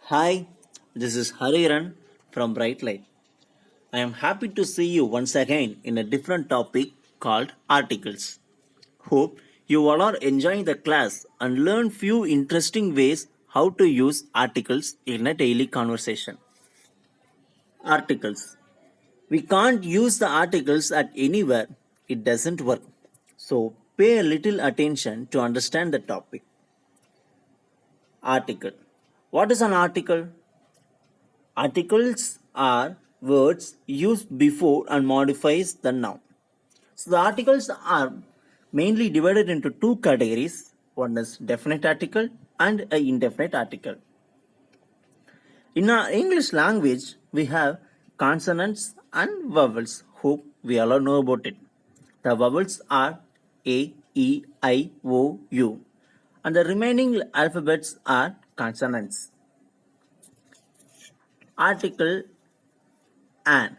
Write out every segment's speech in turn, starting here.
Hi, this is Hariran from Bright Light. I am happy to see you once again in a different topic called articles. Hope you all are enjoying the class and learn few interesting ways how to use articles in a daily conversation. Articles. We can't use the articles at anywhere. It doesn't work. So pay a little attention to understand the topic. Article. What is an article? Articles are words used before and modifies the noun. So the articles are mainly divided into two categories. One is definite article and an indefinite article. In our English language, we have consonants and vowels. Hope we all know about it. The vowels are A, E, I, O, U, and the remaining alphabets are consonants. Article an.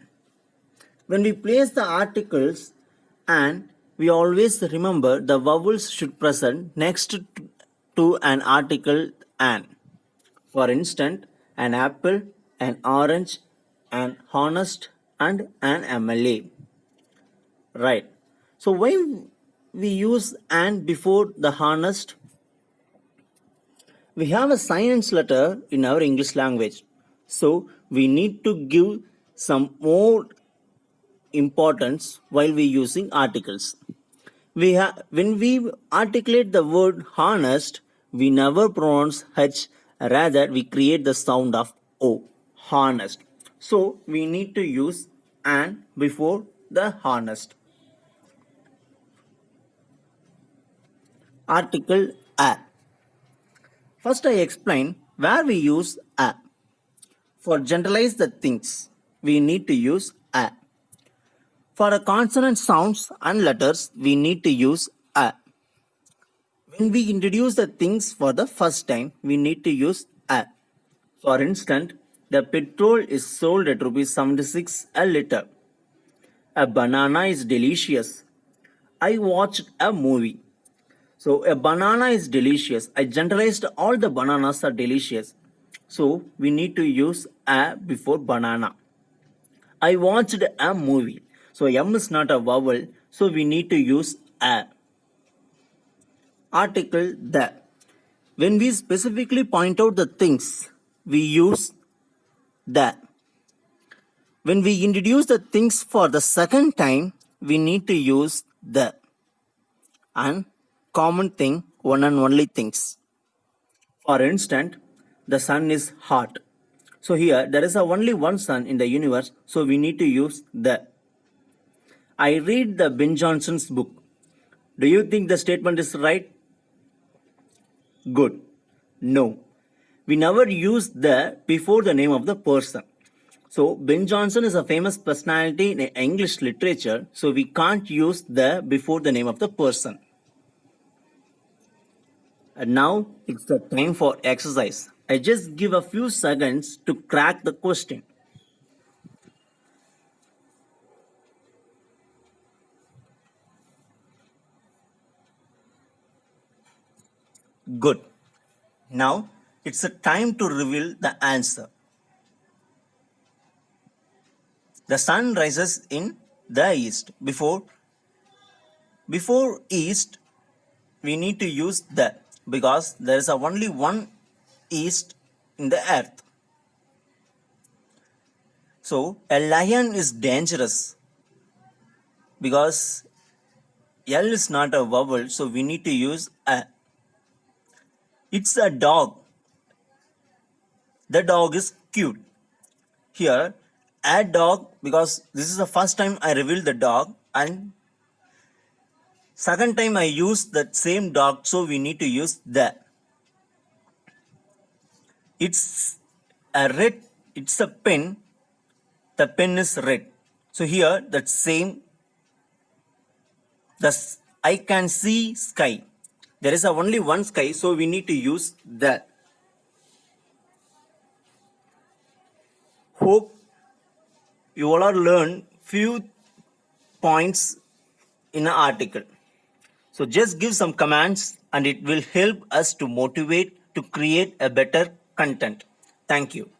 When we place the articles and we always remember the vowels should present next to an article an. For instance, an apple, an orange, an honest, and an MLA. Right. So why we use an before the honest? We have a silence letter in our English language. So we need to give some more importance while we using articles. When we articulate the word honest, we never pronounce H, rather we create the sound of O, honest. So we need to use an before the honest. Article a. First I explain where we use a. For generalize the things, we need to use a. For the consonant sounds and letters, we need to use a. When we introduce the things for the first time, we need to use a. For instance, the petrol is sold at rupees 76 a liter. A banana is delicious. I watched a movie. So a banana is delicious. I generalized all the bananas are delicious. So we need to use a before banana. I watched a movie. So M is not a vowel. So we need to use a. Article the. When we specifically point out the things, we use the. When we introduce the things for the second time, we need to use the. And common thing, one and only things. For instance, the sun is hot. So here there is only one sun in the universe, so we need to use the. I read the Ben Johnson's book. Do you think the statement is right? Good. No. We never use the before the name of the person. So Ben Jonson is a famous personality in English literature, so we can't use the before the name of the person. And now it's the time for exercise. I just give a few seconds to crack the question. Good. Now it's a time to reveal the answer. The sun rises in the east. Before east, we need to use the because there is only one east in the earth. So a lion is dangerous because L is not a vowel, so we need to use a. It's a dog. The dog is cute. Here, a dog because this is the first time I reveal the dog and second time I use the same dog, so we need to use the. It's a red, it's a pen. The pen is red. So here that same I can see sky. There is only one sky, so we need to use the. Hope you all are learn few points in an article. So just give some commands and it will help us to motivate to create a better content. Thank you.